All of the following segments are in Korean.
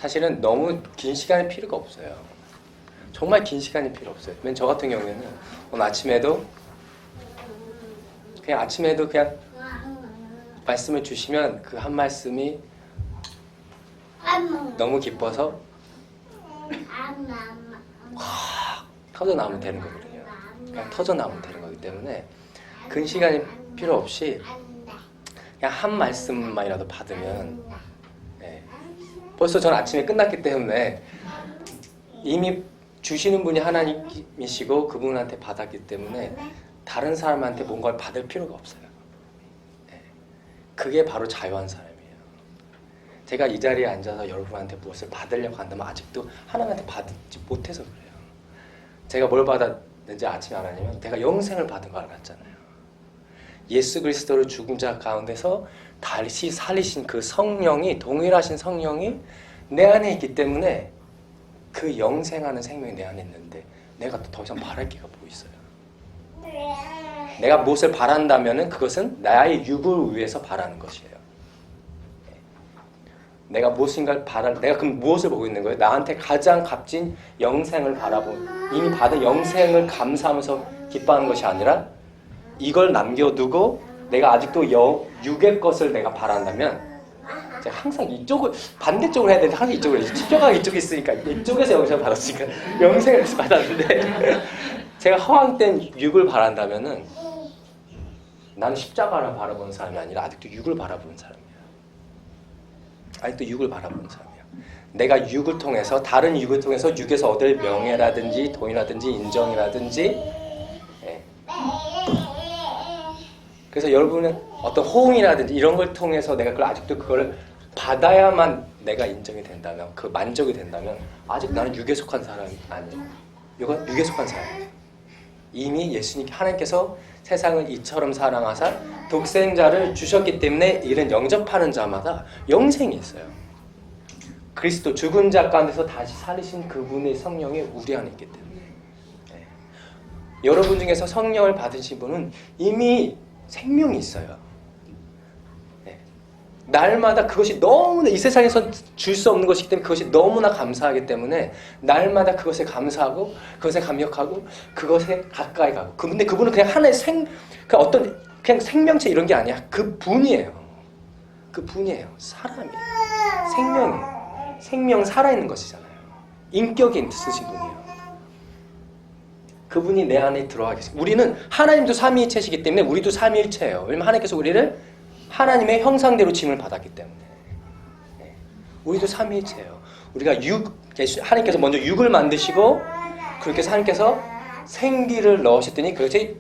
사실은 너무 긴 시간이 필요가 없어요. 정말 긴 시간이 필요 없어요. 맨 저 같은 경우에는 오늘 아침에도 그냥 말씀을 주시면 그 한 말씀이 너무 기뻐서 확 터져나오면 되는 거거든요. 그냥 터져나오면 되는 거기 때문에 긴 시간이 필요 없이 그냥 한 말씀만이라도 받으면 벌써 전 아침에 끝났기 때문에 이미 주시는 분이 하나님이시고 그분한테 받았기 때문에 다른 사람한테 뭔가를 받을 필요가 없어요. 그게 바로 자유한 사람이에요. 제가 이 자리에 앉아서 여러분한테 무엇을 받으려고 한다면 아직도 하나님한테 받지 못해서 그래요. 제가 뭘 받았는지 아침에 알았냐면 내가 영생을 받은 걸 알았잖아요. 예수 그리스도를 죽은 자 가운데서 다시 살리신 그 성령이, 동일하신 성령이 내 안에 있기 때문에 그 영생하는 생명이 내 안에 있는데 내가 더 이상 바랄 게가 뭐 있어요. 내가 무엇을 바란다면 그것은 나의 육을 위해서 바라는 것이에요. 내가 무엇인가를 내가 그럼 무엇을 보고 있는 거예요? 나한테 가장 값진 영생을 이미 받은 영생을 감사하면서 기뻐하는 것이 아니라 이걸 남겨두고 내가 아직도 육의 것을 내가 바란다면 제가 항상 이쪽을 반대쪽으로 해야 되는데 항상 이쪽으로 십자가가 이쪽에 있으니까 이쪽에서 영생을 받았으니까 영생을 받았는데 제가 허황 된 육을 바란다면은 나는 십자가를 바라보는 사람이 아니라 아직도 육을 바라보는 사람이야. 아직도 육을 바라보는 사람이야. 내가 육을 통해서 다른 육을 통해서 육에서 얻을 명예라든지 돈이라든지 인정이라든지 그래서 여러분은 어떤 호응이라든지 이런 걸 통해서 내가 아직도 그걸 받아야만 내가 인정이 된다면 그 만족이 된다면 아직 나는 육에 속한 사람이 아니에요. 이건 육에 속한 사람이에요. 이미 하나님께서 세상을 이처럼 사랑하사 독생자를 주셨기 때문에 이런 영접하는 자마다 영생이 있어요. 그리스도 죽은 자 가운데서 다시 살리신 그분의 성령이 우리 안에 있기 때문에 여러분 중에서 성령을 받으신 분은 이미 생명이 있어요. 날마다 그것이 너무나 이 세상에서 줄 수 없는 것이기 때문에 그것이 너무나 감사하기 때문에 날마다 그것에 감사하고 그것에 감격하고 그것에 가까이 가고 근데 그분은 그냥 하나의 그냥 생명체 이런 게 아니야. 그분이에요. 그분이에요. 사람이에요. 생명이에요. 생명 살아있는 것이잖아요. 인격이 있으신 분이에요. 그분이 내 안에 들어와 계세요. 우리는 하나님도 삼위일체시기 때문에 우리도 삼위일체예요. 왜냐면 하나님께서 우리를 하나님의 형상대로 지음을 받았기 때문에 우리도 삼위일체예요. 우리가 하나님께서 먼저 육을 만드시고 그렇게 해서 하나님께서 생기를 넣으셨더니 그것이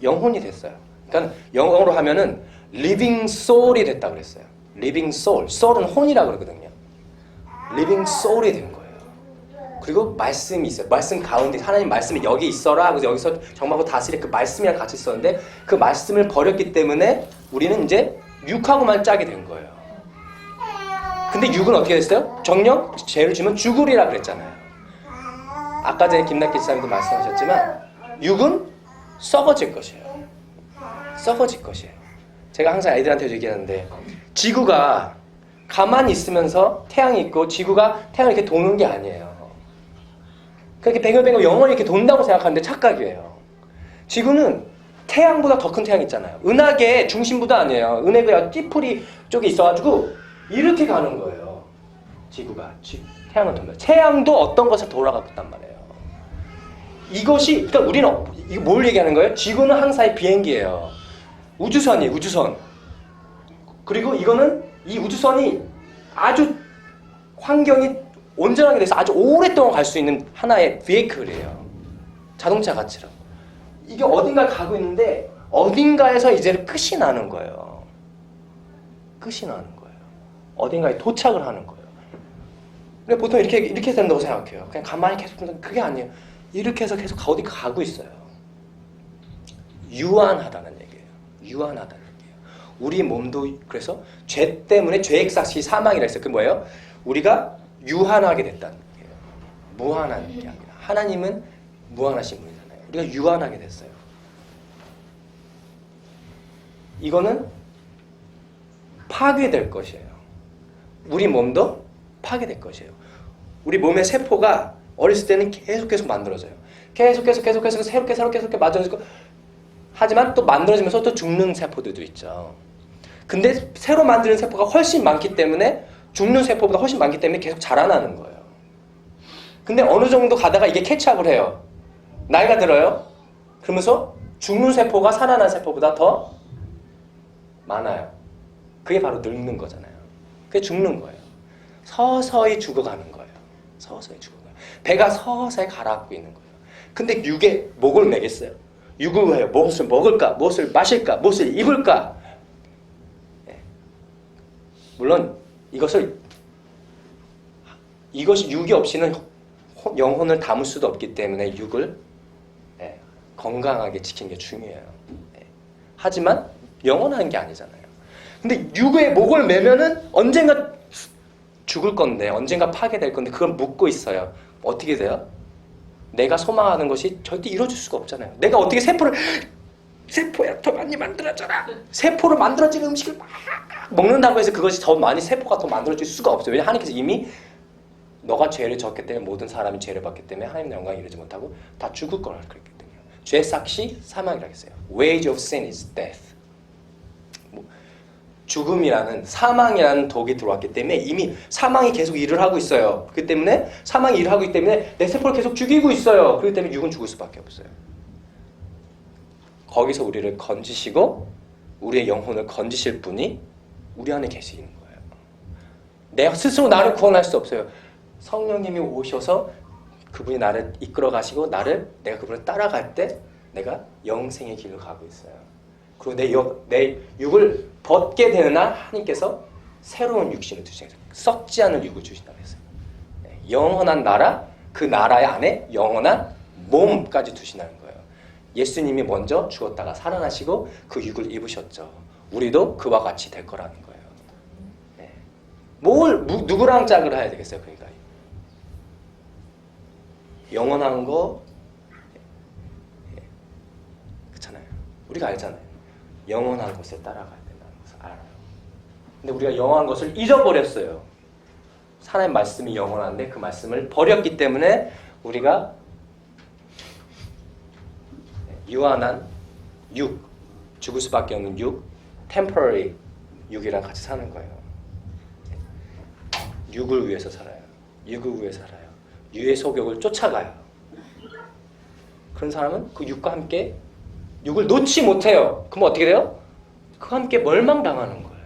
영혼이 됐어요. 그러니까 영어로 하면은 living soul이 됐다 그랬어요. living soul, soul은 혼이라고 그러거든요. living soul이 된 거예요. 그리고 말씀이 있어요. 말씀 가운데 하나님 말씀이 여기 있어라. 그래서 여기서 정말로 다스릴 그 말씀이랑 같이 있었는데 그 말씀을 버렸기 때문에 우리는 이제 육하고만 짜게 된 거예요. 근데 육은 어떻게 됐어요? 정령 죄를 지면 죽으리라 그랬잖아요. 아까 전에 김낙기 지사님도 말씀하셨지만 육은 썩어질 것이에요. 썩어질 것이에요. 제가 항상 아이들한테 얘기하는데 지구가 가만히 있으면서 태양이 있고 지구가 태양을 이렇게 도는 게 아니에요. 그렇게 뱅글뱅글 영원히 이렇게 돈다고 생각하는데 착각이에요. 지구는 태양보다 더 큰 태양이 있잖아요. 은하계의 중심보다 아니에요. 은하계가 찌푸리 쪽에 있어가지고 이렇게 가는 거예요. 지구가 태양을 돌면 태양도 어떤 것을 돌아갔단 말이에요. 이것이 그러니까 우리는 이거 뭘 얘기하는 거예요? 지구는 항상 비행기예요. 우주선. 그리고 이거는 이 우주선이 아주 환경이 온전하게 돼서 아주 오랫동안 갈 수 있는 하나의 비에이클이에요. 자동차 같이요. 이게 어딘가 가고 있는데 어딘가에서 이제 끝이 나는 거예요. 끝이 나는 거예요. 어딘가에 도착을 하는 거예요. 근데 보통 이렇게 된다고 생각해요. 그냥 가만히 계속 그게 아니에요. 이렇게 해서 계속 어디 가고 있어요. 유한하다는 얘기예요. 유한하다는 얘기예요. 우리 몸도 그래서 죄 때문에 죄액삭시 사망이라 했어요. 그게 뭐예요? 우리가 유한하게 됐다는 얘기예요. 무한한 게 아니라 하나님은 무한하신 분이잖아요. 우리가 유한하게 됐어요. 이거는 파괴될 것이에요. 우리 몸도 파괴될 것이에요. 우리 몸의 세포가 어렸을 때는 계속 만들어져요. 계속 새롭게 만들어지고, 하지만 또 만들어지면서 또 죽는 세포들도 있죠. 근데 새로 만드는 세포가 훨씬 많기 때문에, 죽는 세포보다 훨씬 많기 때문에 계속 자라나는 거예요. 근데 어느 정도 가다가 이게 캐치업을 해요. 나이가 들어요. 그러면서 죽는 세포가 살아난 세포보다 더 많아요. 그게 바로 늙는 거잖아요. 그게 죽는 거예요. 서서히 죽어가는 거예요. 서서히 죽어가요. 배가 서서히 가라앉고 있는 거예요. 근데 육에 목을 매겠어요. 육을 왜 무엇을 먹을까? 무엇을 마실까? 무엇을 입을까? 네. 물론 이것이 육이 없이는 영혼을 담을 수도 없기 때문에 육을 건강하게 지키는 게 중요해요. 하지만 영원한 게 아니잖아요. 근데 육에 목을 매면은 언젠가 죽을 건데, 언젠가 파괴될 건데, 그걸 묻고 있어요. 어떻게 돼요? 내가 소망하는 것이 절대 이루어질 수가 없잖아요. 내가 어떻게 세포야 더 많이 만들어져라. 세포로 만들어진 음식을 막 먹는다고 해서 그것이 더 많이 세포가 더 만들어질 수가 없어요. 왜냐하면 하나님께서 이미 너가 죄를 졌기 때문에 모든 사람이 죄를 받기 때문에 하나님의 영광에 이르지 못하고 다 죽을 거라 그랬거든요. 죄 삭시 사망이라고 했어요. Wage of sin is death. 죽음이라는, 사망이라는 독이 들어왔기 때문에 이미 사망이 계속 일을 하고 있어요. 그렇기 때문에 사망이 일을 하고 있기 때문에 내 세포를 계속 죽이고 있어요. 그렇기 때문에 육은 죽을 수밖에 없어요. 거기서 우리를 건지시고 우리의 영혼을 건지실 분이 우리 안에 계시는 거예요. 내가 스스로 나를 구원할 수 없어요. 성령님이 오셔서 그분이 나를 이끌어 가시고 내가 그분을 따라갈 때 내가 영생의 길을 가고 있어요. 그리고 내 육을 벗게 되는 날 하나님께서 새로운 육신을 주시는 거예요. 썩지 않을 육을 주신다고 했어요. 영원한 나라, 그 나라 안에 영원한 몸까지 두신다는 거예요. 예수님이 먼저 죽었다가 살아나시고 그 육을 입으셨죠. 우리도 그와 같이 될 거라는 거예요. 누구랑 짝을 해야 되겠어요? 그러니까 영원한 거 그렇잖아요. 우리가 알잖아요. 영원한 것을 따라가야 된다는 것을 알아요. 근데 우리가 영원한 것을 잊어버렸어요. 하나님의 말씀이 영원한데 그 말씀을 버렸기 때문에 우리가 유한한 육, 죽을 수밖에 없는 육, temporary 육이랑 같이 사는 거예요. 육을 위해서 살아요. 육을 위해서 살아요. 유의 소욕을 쫓아가요. 그런 사람은 그 육과 함께 육을 놓지 못해요. 그럼 어떻게 돼요? 그와 함께 멸망당하는 거예요.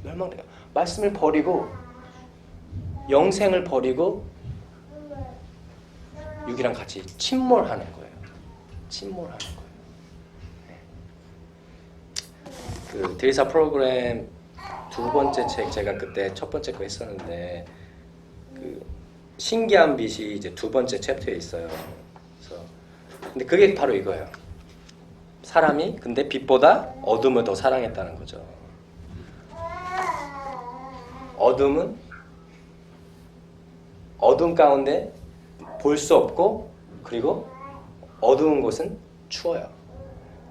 멸망당해요. 말씀을 버리고 영생을 버리고 육이랑 같이 침몰하는 거예요. 침몰하는 거예요. 그 대리사 프로그램 두 번째 책, 제가 그때 첫 번째 거 했었는데 그 신기한 빛이 이제 두 번째 챕터에 있어요. 그래서 근데 그게 바로 이거예요. 사람이 근데 빛보다 어둠을 더 사랑했다는 거죠. 어둠은 어둠 가운데 볼 수 없고, 그리고 어두운 곳은 추워요.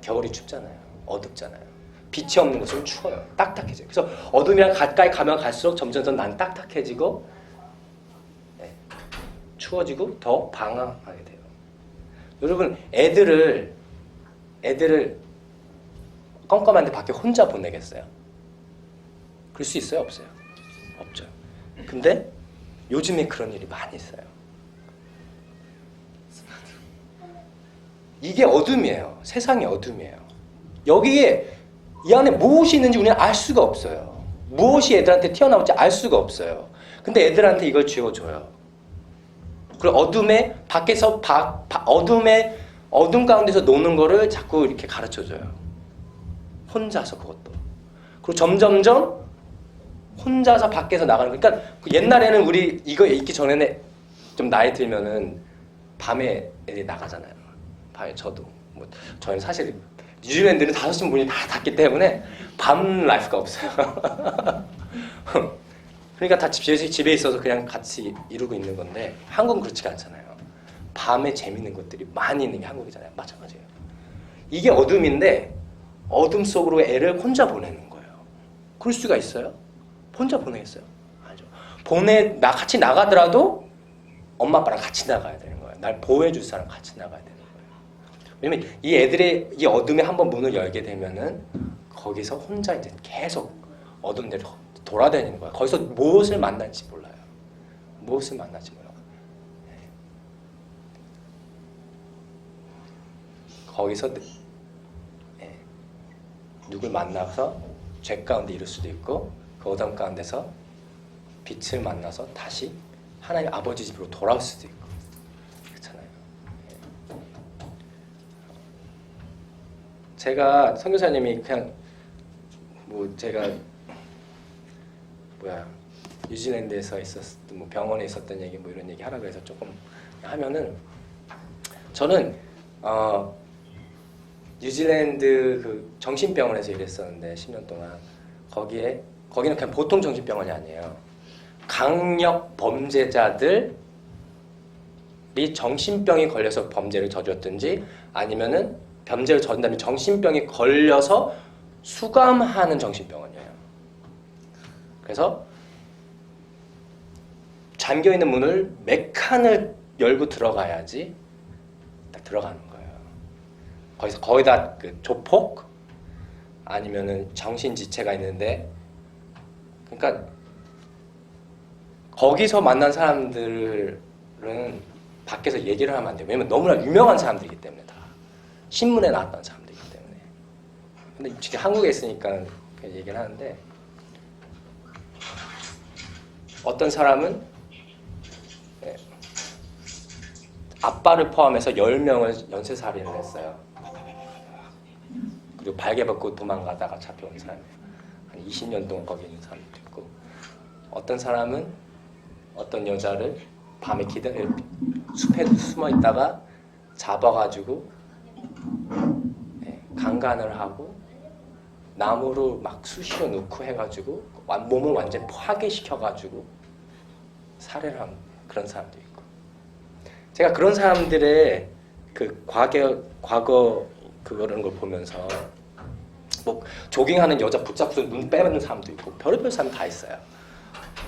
겨울이 춥잖아요. 어둡잖아요. 빛이 없는 곳은 추워요. 딱딱해져요. 그래서 어둠이랑 가까이 가면 갈수록 점점 더 난 딱딱해지고 추워지고 더 방황하게 돼요. 여러분, 애들을 껌껌한데 밖에 혼자 보내겠어요? 그럴 수 있어요? 없어요? 없죠. 근데 요즘에 그런 일이 많이 있어요. 이게 어둠이에요. 세상이 어둠이에요. 여기에 이 안에 무엇이 있는지 우리는 알 수가 없어요. 무엇이 애들한테 튀어나올지 알 수가 없어요. 근데 애들한테 이걸 쥐어줘요. 그리고 어둠에 밖에서 어둠 가운데서 노는 거를 자꾸 이렇게 가르쳐줘요. 혼자서 그것도. 그리고 점점점 혼자서 밖에서 나가는 거. 그러니까 옛날에는 우리 이거 있기 전에는 좀 나이 들면은 밤에 애들이 나가잖아요. 밤에 저도. 저희는 사실 뉴질랜드는 5시 문이 다 닫기 때문에 밤 라이프가 없어요. 그러니까 다 집에 있어서 그냥 같이 이루고 있는 건데 한국은 그렇지가 않잖아요. 밤에 재밌는 것들이 많이 있는 게 한국이잖아요. 마찬가지예요. 이게 어둠인데 어둠 속으로 애를 혼자 보내는 거예요. 그럴 수가 있어요? 혼자 보내겠어요? 아니죠. 같이 나가더라도 엄마 아빠랑 같이 나가야 되는 거예요. 날 보호해줄 사람 같이 나가야 되는 거예요. 왜냐면 이 애들의 이 어둠에 한번 문을 열게 되면은 거기서 혼자 이제 계속 어둠 내로 돌아다니는 거야. 거기서 무엇을 만날지 몰라요. 무엇을 만날지 몰라요. 거기서 누굴 만나서 죄 가운데 이룰 수도 있고 그 어둠 가운데서 빛을 만나서 다시 하나님 아버지 집으로 돌아올 수도 있고 그렇잖아요. 제가 선교사님이 그냥 제가 뉴질랜드에서 있었던 병원에 있었던 얘기 이런 얘기 하라고 해서 조금 하면은 저는 뉴질랜드 그 정신병원에서 일했었는데 10년 동안 거기는 그냥 보통 정신병원이 아니에요. 강력 범죄자들이 정신병이 걸려서 범죄를 저질렀든지 아니면은 범죄를 저지른 다음에 정신병이 걸려서 수감하는 정신병원이에요. 그래서 잠겨있는 문을 몇 칸을 열고 들어가야지 딱 들어가는 거예요. 거기다 그 조폭 아니면은 정신지체가 있는데 그러니까 거기서 만난 사람들은 밖에서 얘기를 하면 안 돼요. 왜냐면 너무나 유명한 사람들이기 때문에 다 신문에 나왔던 사람들이기 때문에. 근데 지금 한국에 있으니까 그냥 얘기를 하는데 어떤 사람은 아빠를 포함해서 10명을 연쇄살인을 했어요. 그리고 발개벗고 도망가다가 잡혀온 사람이에요. 한 20년 동안 거기 있는 사람도 있고 어떤 사람은 어떤 여자를 밤에 숲에 숨어 있다가 잡아가지고 강간을 하고 나무로 막 쑤시려 놓고 해가지고 몸을 완전히 파괴시켜가지고 살해를 한 그런 사람도 있고 제가 그런 사람들의 그 과거 그런 걸 보면서 조깅하는 여자 붙잡고서 눈 빼는 사람도 있고 별의별 사람 다 있어요.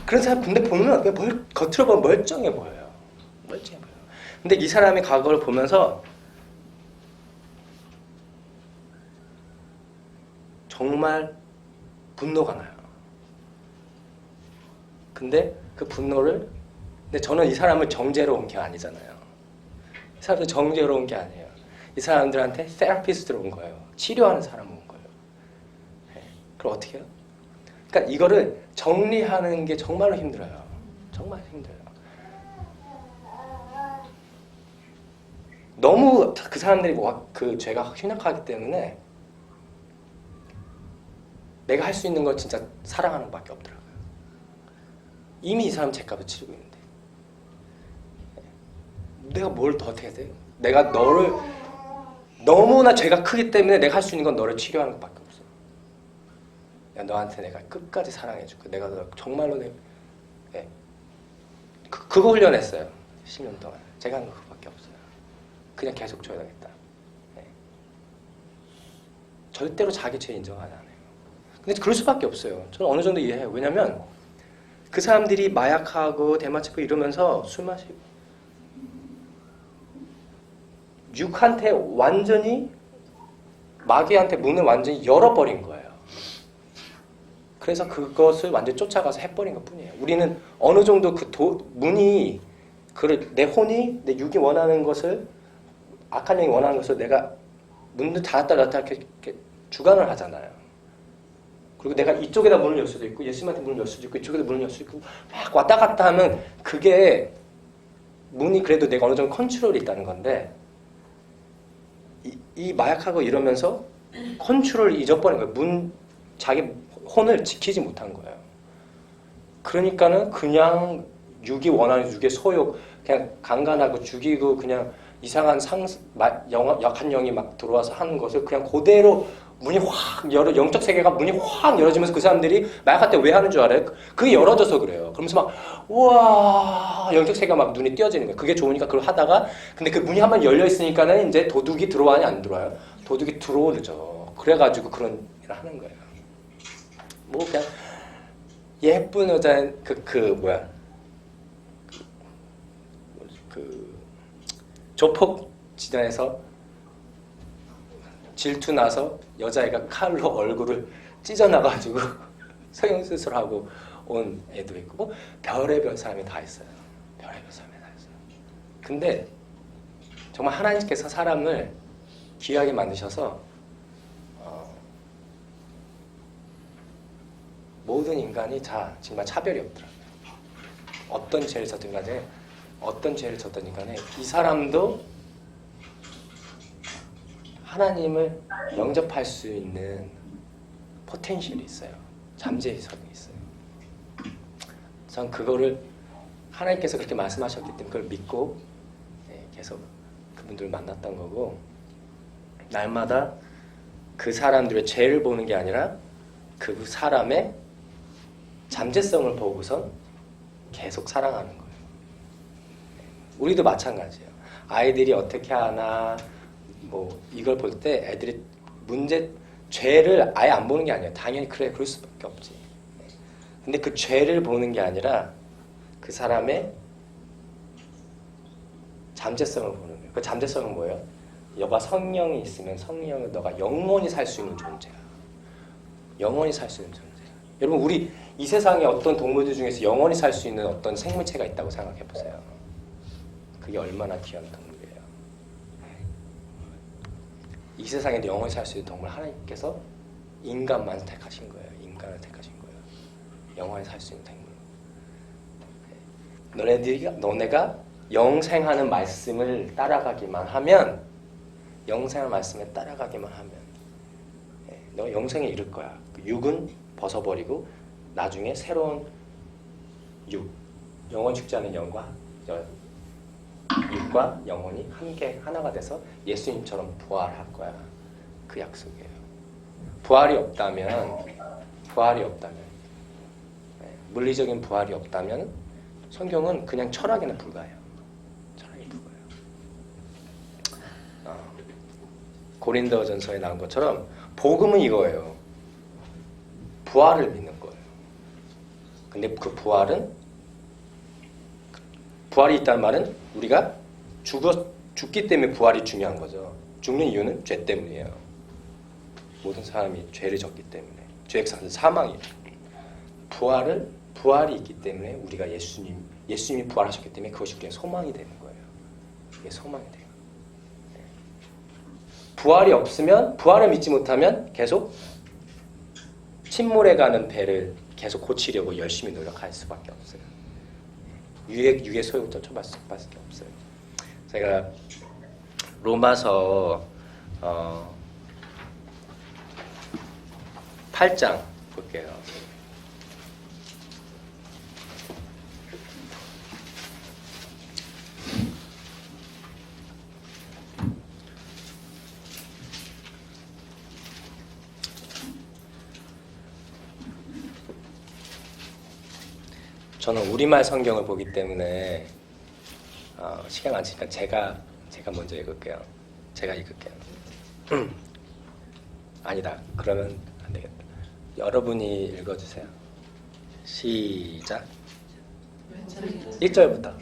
그런 사람 근데 보면 겉으로 보면 멀쩡해 보여요. 멀쩡해 보여요. 근데 이 사람의 과거를 보면서 정말 분노가 나요. 근데 그 분노를 근데 저는 이 사람을 정죄로 온 게 아니잖아요. 이 사람들 정죄로 온 게 아니에요. 이 사람들한테 세라피스트로 온 거예요. 치료하는 사람 온 거예요. 그럼 어떻게 해요? 그러니까 이거를 정리하는 게 정말로 힘들어요. 정말 힘들어요. 너무 그 사람들이 그 죄가 흉악하기 때문에 내가 할 수 있는 건 진짜 사랑하는 것밖에 없더라고요. 이미 이 사람 죄값을 치르고 있는데 내가 뭘 더 어떻게 해야 돼? 내가 너를 너무나 죄가 크기 때문에 내가 할 수 있는 건 너를 치료하는 것밖에 없어. 너한테 내가 끝까지 사랑해줄게. 내가 너 정말로 그거 훈련했어요. 10년 동안. 제가 하는 거 그거밖에 없어요. 그냥 계속 줘야겠다. 절대로 자기 죄 인정 안 해요. 근데 그럴 수밖에 없어요. 저는 어느 정도 이해해요. 왜냐면 그 사람들이 마약하고 대마초고 이러면서 술 마시고 육한테 완전히 마귀한테 문을 완전히 열어버린 거예요. 그래서 그것을 완전히 쫓아가서 해버린 것 뿐이에요. 우리는 어느 정도 문이 내 혼이 내 육이 원하는 것을 악한 영이 원하는 것을 내가 문을 닫았다 이렇게 주관을 하잖아요. 그리고 내가 이쪽에다 문을 열 수도 있고 예수님한테 문을 열 수도 있고 이쪽에다 문을 열 수도 있고 막 왔다 갔다 하면 그게 문이 그래도 내가 어느 정도 컨트롤이 있다는 건데 이 마약하고 이러면서 컨트롤을 잊어버린 거예요. 자기 혼을 지키지 못한 거예요. 그러니까는 그냥 육이 원하는 육의 소욕 그냥 강간하고 죽이고 그냥 이상한 약한 영이 막 들어와서 하는 것을 그냥 그대로 문이 확 영적 세계가 문이 확 열어지면서 그 사람들이 마약할 때 왜 하는 줄 알아요? 그게 열어져서 그래요. 그러면서 막 우와 영적 세계가 막 눈에 띄어지는 거예요. 그게 좋으니까 그걸 하다가 근데 그 문이 한번 열려 있으니까는 이제 도둑이 들어와냐 안 들어와요? 도둑이 들어오죠. 그래가지고 그런 일을 하는 거예요. 뭐 그냥 예쁜 여자 뭐야 그 조폭 지단에서 질투 나서 여자애가 칼로 얼굴을 찢어나가지고 성형수술하고 온 애도 있고 뭐 별의별 사람이 다 있어요. 별의별 사람이 다 있어요. 근데 정말 하나님께서 사람을 귀하게 만드셔서 모든 인간이 다 정말 차별이 없더라고요. 어떤 죄를 졌든 간에 어떤 죄를 졌든 간에 이 사람도 하나님을 영접할 수 있는 포텐셜이 있어요. 잠재성이 있어요. 전 그거를 하나님께서 그렇게 말씀하셨기 때문에 그걸 믿고 계속 그분들을 만났던 거고, 날마다 그 사람들의 죄를 보는 게 아니라 그 사람의 잠재성을 보고선 계속 사랑하는 거예요. 우리도 마찬가지예요. 아이들이 어떻게 하나 뭐 이걸 볼 때 애들이 죄를 아예 안 보는 게 아니에요. 당연히 그래, 그럴 수밖에 없지. 근데 그 죄를 보는 게 아니라 그 사람의 잠재성을 보는 거예요. 그 잠재성은 뭐예요? 너가 성령이 있으면 성령은 너가 영원히 살 수 있는 존재야. 영원히 살 수 있는 존재야. 여러분, 우리 이 세상에 어떤 동물들 중에서 영원히 살 수 있는 어떤 생물체가 있다고 생각해 보세요. 그게 얼마나 귀한 동물이에요. 이 세상에도 영원히 살 수 있는 동물 하나님께서 인간만 택하신 거예요. 인간을 택하신 거예요. 영원히 살 수 있는 동물. 너네가 영생하는 말씀을 따라가기만 하면, 영생하는 말씀에 따라가기만 하면 너 영생에 이를 거야. 육은 벗어버리고 나중에 새로운 육, 영원 죽지 않은 영과 육과 영혼이 함께 하나가 돼서 예수님처럼 부활할 거야. 그 약속이에요. 부활이 없다면 물리적인 부활이 없다면 성경은 그냥 철학에는 불과해요. 철학에 불과해요. 고린도전서에 나온 것처럼 복음은 이거예요. 부활을 믿는 거예요. 근데 그 부활이 있다는 말은 우리가 죽기 때문에 부활이 중요한 거죠. 죽는 이유는 죄 때문이에요. 모든 사람이 죄를 졌기 때문에. 죄의 상은 사망이에요. 부활이 있기 때문에 우리가 예수님이 부활하셨기 때문에 그것이 우리의 소망이 되는 거예요. 그게 소망이 돼요. 부활을 믿지 못하면 계속 침몰해 가는 배를 계속 고치려고 열심히 노력할 수밖에 없어요. 유의 소용돌이 쳐볼 수밖에 없어요. 제가 로마서 8장 볼게요. 저는 우리말 성경을 보기 때문에 시간 많으니까 제가 먼저 읽을게요. 제가 읽을게요. 아니다. 그러면 안 되겠다. 여러분이 읽어주세요. 시작. 1절부터.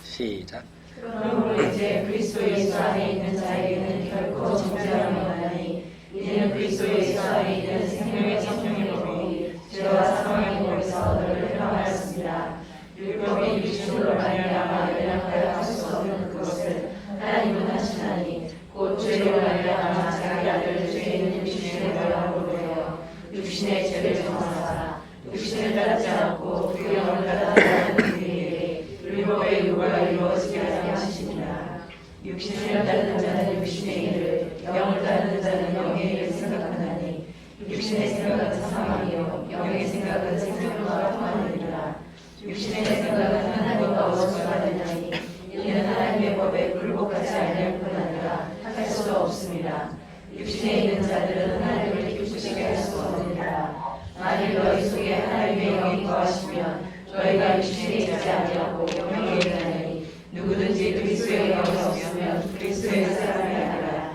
시작. 그러므로 이제 그리스도 예수 안에 있는 자에게는 결코 정죄함이 없나니 이는 그리스도 예수 안에 있는 생명의 성령의 법이 죄와 사망의 법에서 너를 해방하였습니다. 율법의 육신으로 말미암아 연약하여 할 수 없는 그것을 하나님은 하시나니 곧 죄로 말미암아 자기 아들을 죄 있는 육신의 모양으로 되어 육신의 죄를 정하사 육신을 따르지 않고 그 영을 따르는 그에게 율법의 요구가 이루어지게 하게 하십니다. 육신을 따르는 자는 육신의 일을, 영을 따르는 자는 영의 일을 생각하나니 육신의 생각은 사망이요 영의 생각은 생명과 평안이니라. 육신의 생각은 하나님과 원수가 되나니 이는 하나님의 법에 굴복하지 아니할 뿐 아니라 할 수도 없습니다. 육신에 있는 자들은 하나님을 기쁘시게 할 수 없느니라. 만일 너희 속에 하나님의 영이 거하시면 너희가 육신에 있지 아니하고 영에 있나니 누구든지 그리스도의 영이 없으면 그리스도의 사람이 아니라.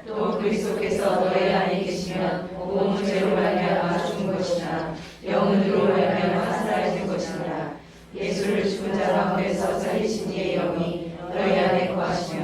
또 그리스도께서 너희 안에 계시면 온 죄로 말미암아 죽은 것이 예수를 죽은 자 가운데서 살리신 이의 영이 너희 안에 거하시며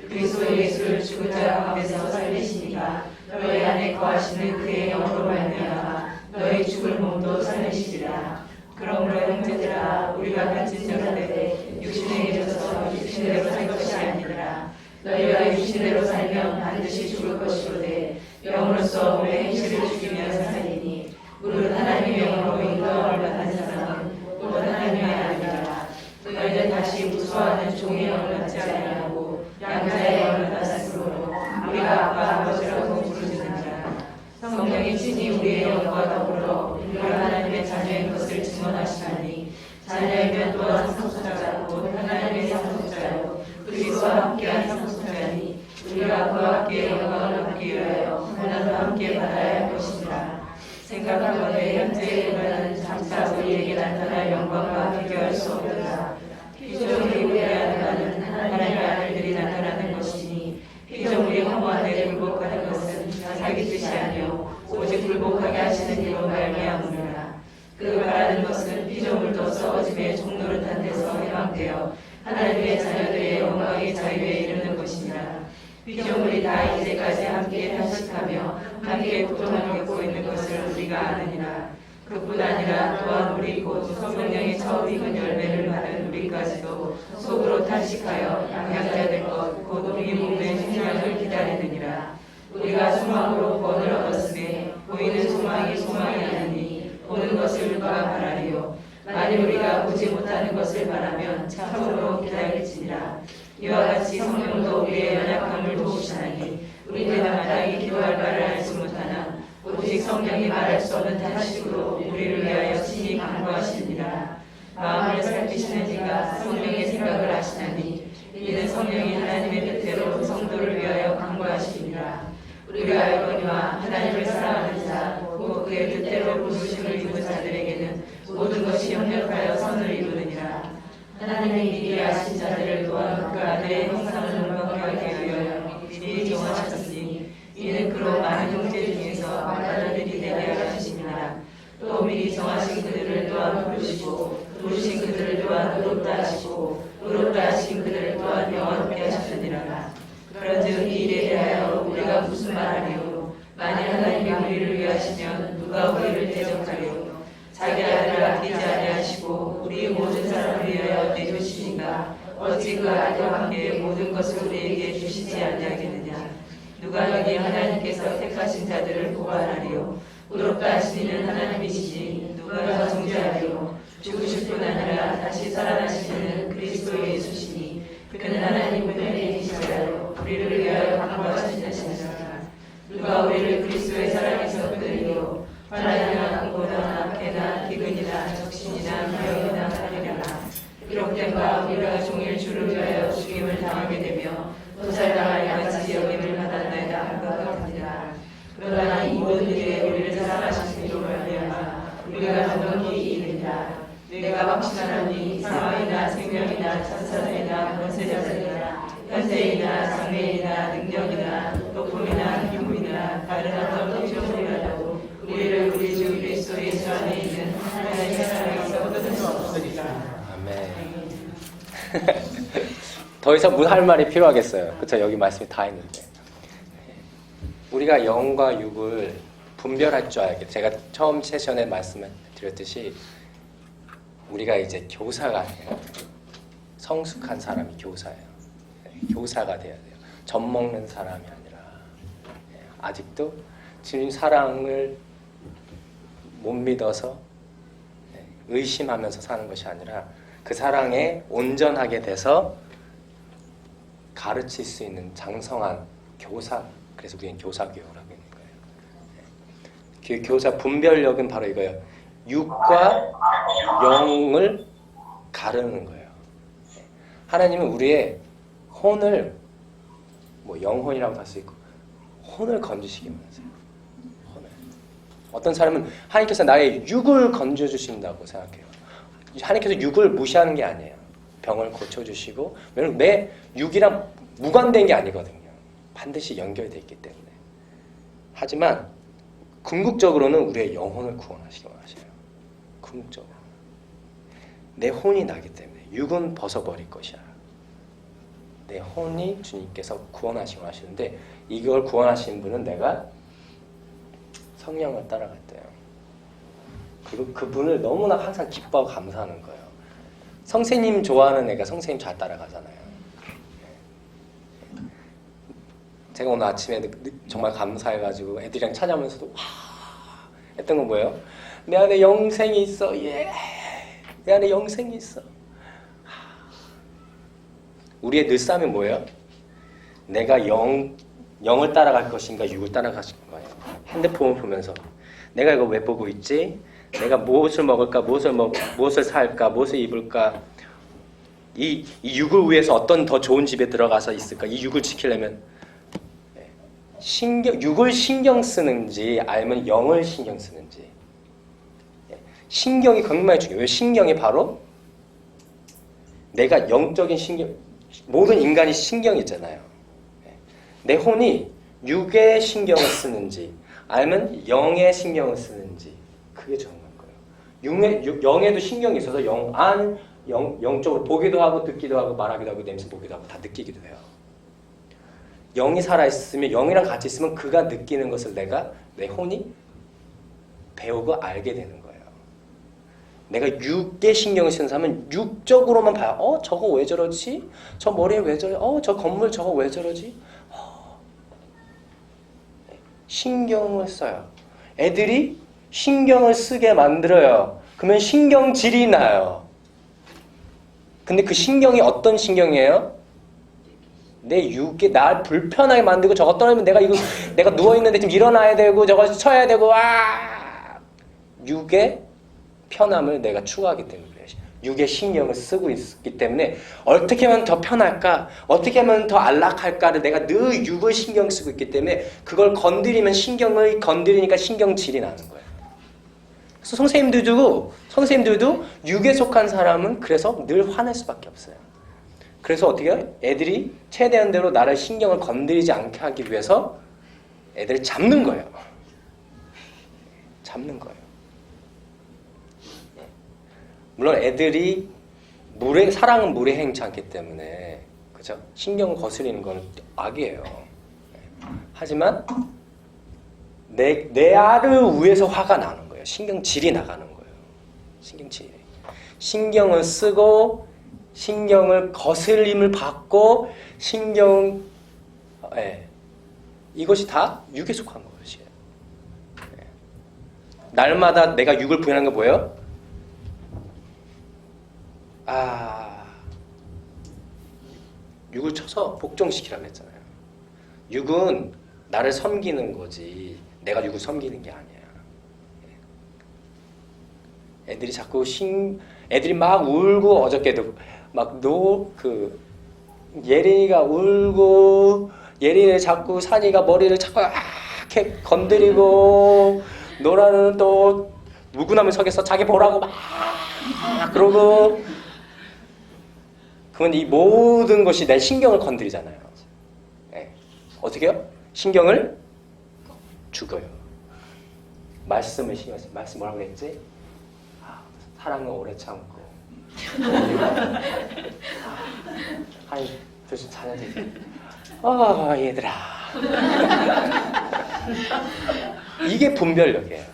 그리스도 예수를 죽은 자 가운데서 살리시니가 너희 안에 거하시는 그의 영으로 말미암아 너희 죽을 몸도 살리시리라. 그러므로 형제들아 우리가 간증하되 육신에 져서 육신대로 살 것이 아니라 너희가 육신대로 살면 반드시 죽을 것이로되 영으로서 몸의 행실을 죽이며 살리니 무릇 하나님의 영으로 인도함을 받는 사람은 곧 하나님의 아들이라. 너희는 다시 무수하는 종의 영을 받지 아니하고 양자의 영을 받았으므로 우리가 아빠 아버지라고 부르짖느니라. 성령이 친히 우리의 영과 더불어 우리가 하나님의 자녀인 것을 증언하시나니 자녀이면 또한 상속자 곧 하나님의 상속자요 그리스도와 함께한 상속자니 우리가 그와 함께 영광을 받기 위하여 고난도 함께 받아야 할 것이니라. 생각하건대 현재의 고난은 장차 우리에게 나타날 영광과 비교할 수 없느니라. 피조물이 우리 안에 가는 하나님의 아들들이 나타나는 것이니 피조물이 허무하되 굴복하는 것은 자기 뜻이 아니요 오직 굴복하게 하시는 이로 말미암으리라. 그 바라는 것은 피조물도 썩어짐의 종노릇한 데서 해방되어 하나님의 자녀들의 영광의 자유에 이르는 것이니라. 피조물이 다 이제까지 함께 탄식하며 함께 고통을 겪고 있는 것을 우리가 아느니라. 그뿐 아니라 또한 우리 곧 성령의 처음 익은 열매를 받은 우리까지도 속으로 탄식하여 양양자될 것 곧 우리 몸의 생명을 기다리느니라. 우리가 소망으로 구원을 얻었으니 보이는 소망이 소망이 아니니 보는 것을 누가 바라리요. 만일 우리가 보지 못하는 것을 바라면 참으로 기다릴지니라. 이와 같이 성령도 우리의 연약함을 도우시나니 우리는 마땅히 기도할 바를 알지 못하나 오직 성령이 말할 수 없는 탄식으로 우리를 위하여 친히 간구하시니라. 마음을 살피시는 이가 성령의 생각을 하시나니 이는 성령이 하나님의 뜻대로 성도를 위하여 간구하시니라. 우리가 알거니와 하나님을 사랑하는 자, 곧 그의 뜻대로 부르심을 입은 자들에게는 모든 것이 협력하여 선을 이루느니라. 하나님의 미리 아신 자들을 또한 그 아들의 형상을 영광케 하기 위하여 미리 정하셨으니 이는 그로 많은 형제 중에서 아들들이 되게 하시니라. 또 미리 정하신 그들을 또한 부르시고 부르신 그들을 또한 의롭다 하시고 의롭다 하신 그들을 또한 영원케 하셨느니라. 그런즉 이 일에 대하여 우리가 무슨 말하리요? 만일 하나님이 우리를 위하시면 누가 우리를 대적하리요? 자기 아들을 아끼지 아니하시고 우리 모든 사람을 위하여 내주시니가 어찌 그 아들과 함께 모든 것을 우리에게 주시지 아니하겠느냐? 누가 너희 하나님께서 택하신 자들을 보관하리요? 의롭다 하시는 하나님이시지 누가 더 존귀하리요? 죽으실 뿐 아니라 다시 살아나시는 그리스도 예수시니 그는 하나님 우편에 계시자요 우리를 위하여 간구하시는 자시니라. 누가 우리를 그리스도의 사랑에서 끊으리요? 환난이나 공고나 학해나 기근이나 적신이나 기형이나 살리라. 기록된 바 우리가 종일 주를 위하여 죽임을 당하게 되며 도살당할 양같이 여김을 받았나이다 할 것 같으니라. 그러나 이 모든 일에 우리를 사랑하신 이로 말미암아 우리가 정확히 이르리라. 내가 확신하노니 사망이나 생명이나 천사들이나 권세자들이나 현세이나 장래이나 능력이나 높음이나 기쁨이나 다른 어떤 피조물이라도 우리를 우리 주 그리스도 예수 안에 있는 하나님의 사랑에서 끊을 수 없으리라. 아멘. 더 이상 뭐 할 말이 필요하겠어요. 그쵸? 여기 말씀이 다 있는데. 우리가 영과 육을 분별할 줄 알게. 제가 처음 세션에 말씀을 드렸듯이 우리가 이제 교사가 아니라 성숙한 사람이 교사예요. 교사가 돼야 돼요. 젖 먹는 사람이 아니라 아직도 주님 사랑을 못 믿어서 의심하면서 사는 것이 아니라 그 사랑에 온전하게 돼서 가르칠 수 있는 장성한 교사. 그래서 우리는 교사교육을 하고 있는 거예요. 그 교사 분별력은 바로 이거예요. 육과 영을 가르는 거예요. 하나님은 우리의 혼을 뭐 영혼이라고 할 수 있고 혼을 건지시기만 하세요. 혼을. 어떤 사람은 하나님께서 나의 육을 건져주신다고 생각해요. 하나님께서 육을 무시하는 게 아니에요. 병을 고쳐주시고 왜냐면 내 육이랑 무관된 게 아니거든요. 반드시 연결되어 있기 때문에. 하지만 궁극적으로는 우리의 영혼을 구원하시기 원하셔요. 궁극적으로. 내 혼이 나기 때문에 육은 벗어버릴 것이야. 내 혼이 주님께서 구원하시고 하시는데 이걸 구원하신 분은 내가 성령을 따라갈 때요. 그리고 그분을 너무나 항상 기뻐하고 감사하는 거예요. 성세님 좋아하는 애가 성세님 잘 따라가잖아요. 제가 오늘 아침에 정말 감사해가지고 애들이랑 찾아오면서도 와 했던 건 뭐예요? 내 안에 영생이 있어. 예. 내 안에 영생이 있어. 우리의 늘 싸움이 뭐예요? 내가 영을 따라갈 것인가 육을 따라갈 거예요. 핸드폰을 보면서 내가 이거 왜 보고 있지? 내가 무엇을 먹을까? 무엇을 살까? 무엇을 입을까? 이 육을 위해서 어떤 더 좋은 집에 들어가서 있을까? 이 육을 지키려면 육을 신경 쓰는지 아니면 영을 신경 쓰는지. 신경이 굉장히 중요해요. 왜 신경이 바로 내가 영적인 신경, 모든 인간이 신경이 있잖아요. 내 혼이 육의 신경을 쓰는지 아니면 영의 신경을 쓰는지 그게 중요한 거예요. 영에도 신경이 있어서 영적으로 보기도 하고 듣기도 하고 말하기도 하고 냄새 보기도 하고 다 느끼기도 해요. 영이 살아있으면 영이랑 같이 있으면 그가 느끼는 것을 내 혼이 배우고 알게 되는 거예요. 내가 육의 신경을 쓰는 사람은 육적으로만 봐요. 저거 왜 저러지? 저 머리에 왜 저래? 저 건물 저거 왜 저러지? 신경을 써요. 애들이 신경을 쓰게 만들어요. 그러면 신경질이 나요. 근데 그 신경이 어떤 신경이에요? 내 육에 날 불편하게 만들고 저거 떨어지면 내가 누워있는데 좀 일어나야 되고 저거 쳐야 되고 육의 편함을 내가 추구하기 때문에 그래요. 육의 신경을 쓰고 있기 때문에 어떻게 하면 더 편할까? 어떻게 하면 더 안락할까를 내가 늘 육을 신경 쓰고 있기 때문에 그걸 건드리면 신경을 건드리니까 신경질이 나는 거예요. 그래서 선생님들도 육에 속한 사람은 그래서 늘 화낼 수밖에 없어요. 그래서 어떻게 해요? 애들이 최대한대로 나를 신경을 건드리지 않게 하기 위해서 애들을 잡는 거예요. 잡는 거예요. 물론 애들이 사랑은 물에 행치 않기 때문에 그죠? 신경을 거스리는 건 악이에요. 하지만 내 알을 위해서 화가 나는 거예요. 신경질이 나가는 거예요. 신경을 쓰고 신경을 거슬림을 받고 이것이 다 육에 속한 것이에요. 날마다 내가 육을 부인하는 게 뭐예요? 육을 쳐서 복종시키라고 했잖아요. 육은 나를 섬기는 거지 내가 육을 섬기는 게 아니야. 애들이 자꾸 애들이 막 울고 어저께도 예린이가 울고 예린이를 자꾸 산이가 머리를 자꾸 이렇게 건드리고 노라는 또 물구나무 석에서 자기 보라고 막 그러고 그건 이 모든 것이 내 신경을 건드리잖아요. 어떻게 해요? 신경을 죽여요. 말씀을 신경 써요. 말씀 뭐라고 했지? 사랑은 오래 참고 한 94년 됐지. 얘들아 이게 분별력이에요.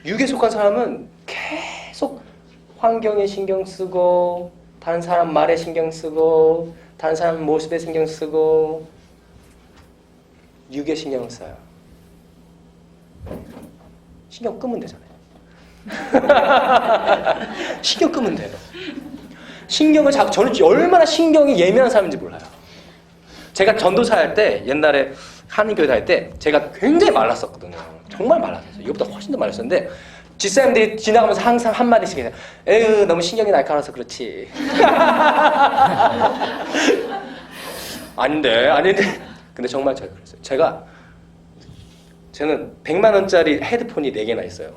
육에 속한 사람은 계속 환경에 신경 쓰고 다른 사람 말에 신경 쓰고 다른 사람 모습에 신경 쓰고 육에 신경을 써요. 신경 끄면 되잖아요. 신경 끄면 돼요. 저는 얼마나 신경이 예민한 사람인지 몰라요. 제가 전도사 할 때 옛날에 한인교회 다닐 때 제가 굉장히 말랐었거든요. 정말 말랐어요. 이것보다 훨씬 더 말랐었는데 집사님들이 지나가면서 항상 한마디씩 해요. 에휴 너무 신경이 날카로워서 그렇지. 아닌데 근데 정말 제가 그랬어요. 저는 100만 원짜리 헤드폰이 4개나 있어요.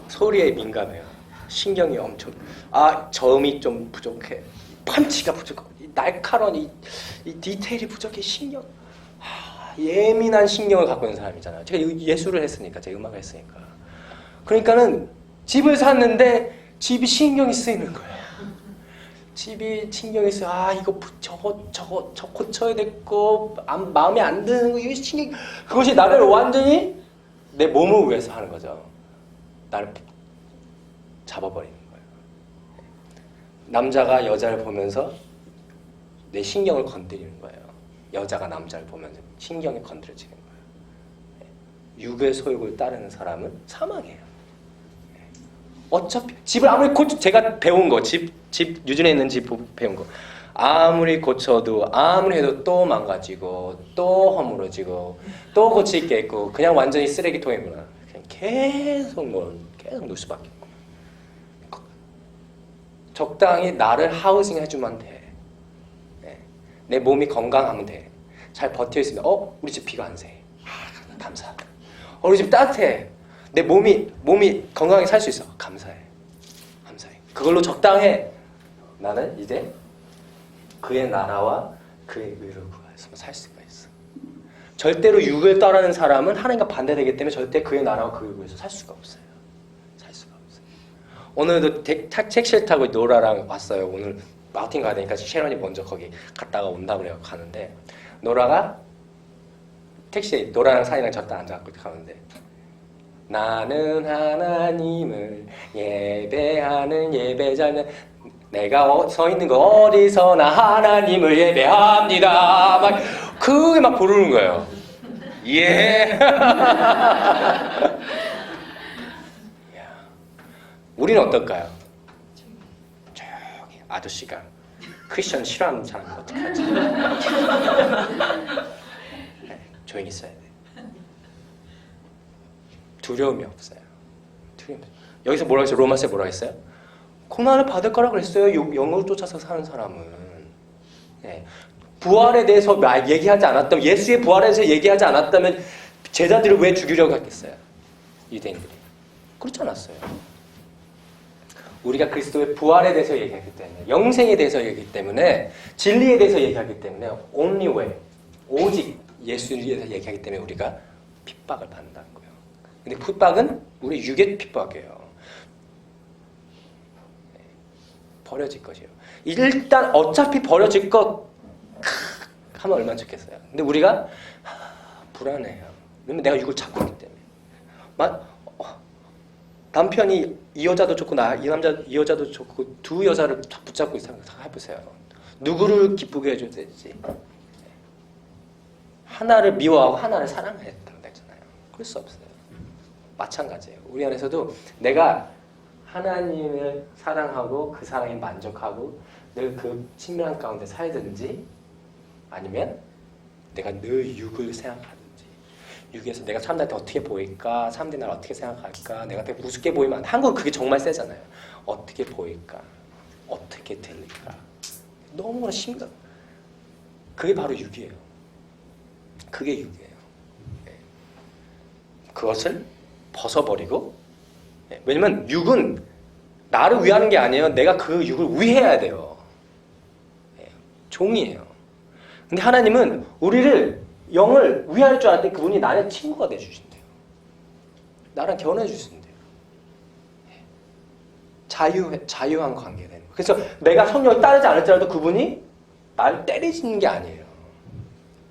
소리에 민감해요. 신경이 엄청 저음이 좀 부족해. 펀치가 부족하고 날카로운 이 디테일이 부족해. 예민한 신경을 갖고 있는 사람이잖아요. 제가 예술을 했으니까, 제가 음악을 했으니까. 그러니까는 집을 샀는데 집이 신경이 쓰이는 거예요. 집이 신경이 쓰여. 아 이거 저거 고쳐야 됐고 마음에 안 드는 거 이거 신경. 그것이 나를 완전히 내 몸을 위해서 하는 거죠. 나를 잡아버리는 거예요. 남자가 여자를 보면서 내 신경을 건드리는 거예요. 여자가 남자를 보면서 신경이 건드려지는 거예요. 육의 소욕을 따르는 사람은 사망이에요. 어차피 집을 아무리 제가 배운 거, 집 유준에 있는 집 배운 거 아무리 고쳐도 아무리 해도 또 망가지고 또 허물어지고 또 고칠 게 있고 그냥 완전히 쓰레기통이구나. 그냥 계속 놀 수밖에 없고 적당히 나를 하우징 해주면 돼. 내 몸이 건강하면 돼. 잘 버텨 있으면 우리 집 비가 안 새. 감사하다. 우리 집 따뜻해. 내 몸이 건강하게 살 수 있어. 감사해. 그걸로 적당해. 나는 이제 그의 나라와 그의 의를 구하여서 살 수가 있어. 절대로 육을 따르는 사람은 하나님과 반대되기 때문에 절대 그의 나라와 그의 의를 구해서 살 수가 없어요. 오늘도 책 싫다고 노라랑 왔어요. 오늘 마틴 가야 되니까 셰런이 먼저 거기 갔다가 온다고 그래요. 가는데 노라가 택시에 노라랑 사이랑 저다 앉아갖고 가는데 나는 하나님을 예배하는 예배자는 내가 서 있는 거 어디서나 하나님을 예배합니다. 그게 막 부르는 거예요. 예. 우리는 어떨까요? 저기 아저씨가 크리스천 싫어하는 사람은 어떻게 하지? 조용히 있어야 돼. 두려움이 없어요. 여기서 뭐라고 했어요? 로마서에 뭐라고 했어요? 고난을 받을 거라고 그랬어요. 영을 쫓아서 사는 사람은. 네. 부활에 대해서 얘기하지 않았다면, 예수의 부활에 대해서 얘기하지 않았다면 제자들을 왜 죽이려고 했겠어요? 유대인들이. 그렇지 않았어요. 우리가 그리스도의 부활에 대해서 얘기하기 때문에, 영생에 대해서 얘기하기 때문에, 진리에 대해서 얘기하기 때문에 only way, 오직 예수에 대해서 얘기하기 때문에 우리가 핍박을 받는다는 거예요. 근데 핍박은 우리 육의 핍박이에요. 버려질 것이에요. 일단 어차피 버려질 것 하면 얼마나 좋겠어요. 근데 우리가 불안해요. 왜냐면 내가 육을 잡고 있기 때문에. 남편이 이 여자도 좋고 이 여자도 좋고 두 여자를 붙잡고 있어요. 해보세요. 누구를 기쁘게 해줘야 되지? 하나를 미워하고 하나를 사랑해야 된다고 했잖아요. 그럴 수 없어요. 마찬가지예요. 우리 안에서도 내가 하나님을 사랑하고 그 사랑에 만족하고 늘 그 친밀한 가운데 살든지 아니면 내가 늘 육을 생각하든지 육에서 내가 사람들한테 어떻게 보일까? 사람들이 나를 어떻게 생각할까? 내가 되게 우습게 보이면 한국은 그게 정말 세잖아요. 어떻게 보일까? 어떻게 들릴까? 너무나 심각. 그게 바로 육이에요. 그게 육이에요. 그것을 벗어버리고 왜냐면 육은 나를 위하는 게 아니에요. 내가 그 육을 위해야 돼요. 종이에요. 근데 하나님은 우리를 영을 위할 줄 알았더니 그분이 나의 친구가 돼주신대요. 나랑 결혼해주신대요. 자유한 관계가 되는 거예요. 그래서 내가 성령을 따르지 않을지라도 그분이 나를 때리시는 게 아니에요.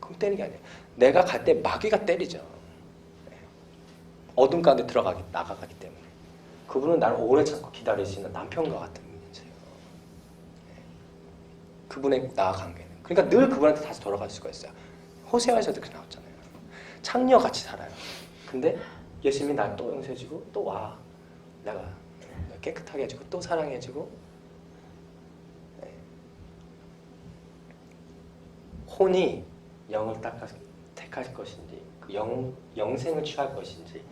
그럼 때리는 게 아니에요. 내가 갈 때 마귀가 때리죠. 어둠 가운데 나가기 때문에. 그분은 나를 오래 참고 기다리시는 남편과 같은 분이세요. 그분의 나와 관계는. 그러니까 늘 그분한테 다시 돌아갈 수가 있어요. 호세아에서도 그렇게 나왔잖아요. 창녀같이 살아요. 근데 예수님이 날 또 용서해주고 또 와. 내가 깨끗하게 해주고 또 사랑해주고 혼이 영을 택할 것인지 그 영생을 취할 것인지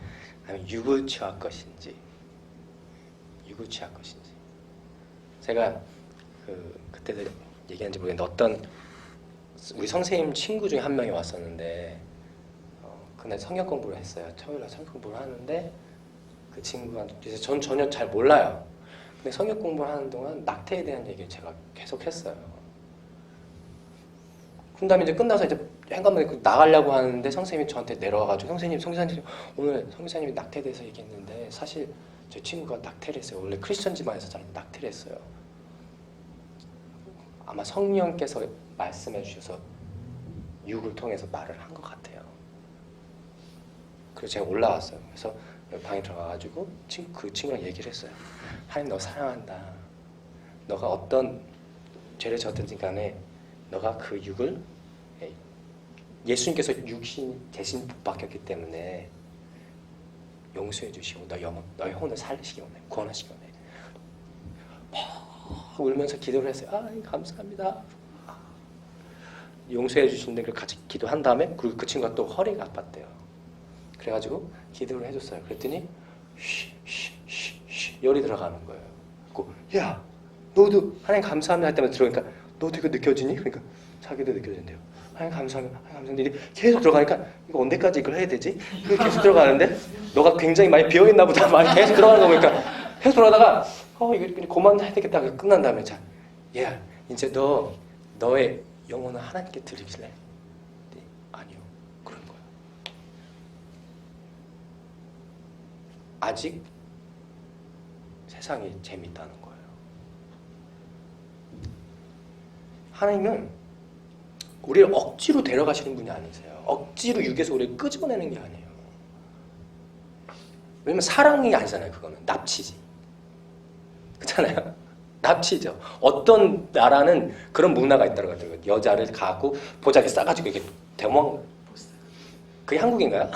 아니면 육을 취할 것인지 제가 그때도 얘기했는지 모르겠는데 어떤 우리 선생님 친구 중에 한 명이 왔었는데 그날 성경 공부를 했어요. 토요일날 성경 공부를 하는데 그 친구한테 그래서 전 전혀 잘 몰라요. 근데 성경 공부를 하는 동안 낙태에 대한 얘기를 제가 계속 했어요. 그 다음에 이제 끝나서 이제 현관문에 나가려고 하는데 선생님이 저한테 내려와가지고 선생님 오늘 성교사님이 낙태에 대해서 얘기했는데 사실 제 친구가 낙태했어요. 원래 크리스천 집안에서 잘 낙태했어요. 아마 성령께서 말씀해 주셔서 육을 통해서 말을 한 것 같아요. 그래서 제가 올라왔어요. 그래서 방에 들어가가지고 그 친구랑 얘기를 했어요. 하나님 너 사랑한다. 너가 어떤 죄를 졌든지 간에 너가 그 육을 예수님께서 육신 대신 복받겼기 때문에 용서해 주시고 너의 혼을 살리시기 원해. 구원하시기 원해. 막 울면서 기도를 했어요. 감사합니다. 용서해 주시는데 그걸 같이 기도한 다음에 그리고 그 친구가 또 허리가 아팠대요. 그래가지고 기도를 해줬어요. 그랬더니 쉬 열이 들어가는 거예요. 야 너도 하나님 감사합니다 할 때마다 들어가니까 너도 이거 느껴지니? 그러니까 자기도 느껴진대요. 하나님 감사합니다. 하나님 감사합니다. 계속 들어가니까 이거 언제까지 이걸 해야 되지? 계속 들어가는데 너가 굉장히 많이 비어있나 보다. 많이 계속 들어가는 거 보니까 계속 들어가다가 이거 그만해야 되겠다. 끝난 다음에 얘야 이제 너의 영혼을 하나님께 드리실래? 네, 아니요. 그런 거예요. 아직 세상이 재밌다는 거예요. 하나님은 우리를 억지로 데려가시는 분이 아니세요. 억지로 육에서 우리를 끄집어내는 게 아니에요. 왜냐면 사랑이 아니잖아요. 그거는 납치지. 그렇잖아요. 납치죠. 어떤 나라는 그런 문화가 있다고 하더라고요. 여자를 가고 보자기 싸가지고 이렇게 대망. 그게 한국인가요?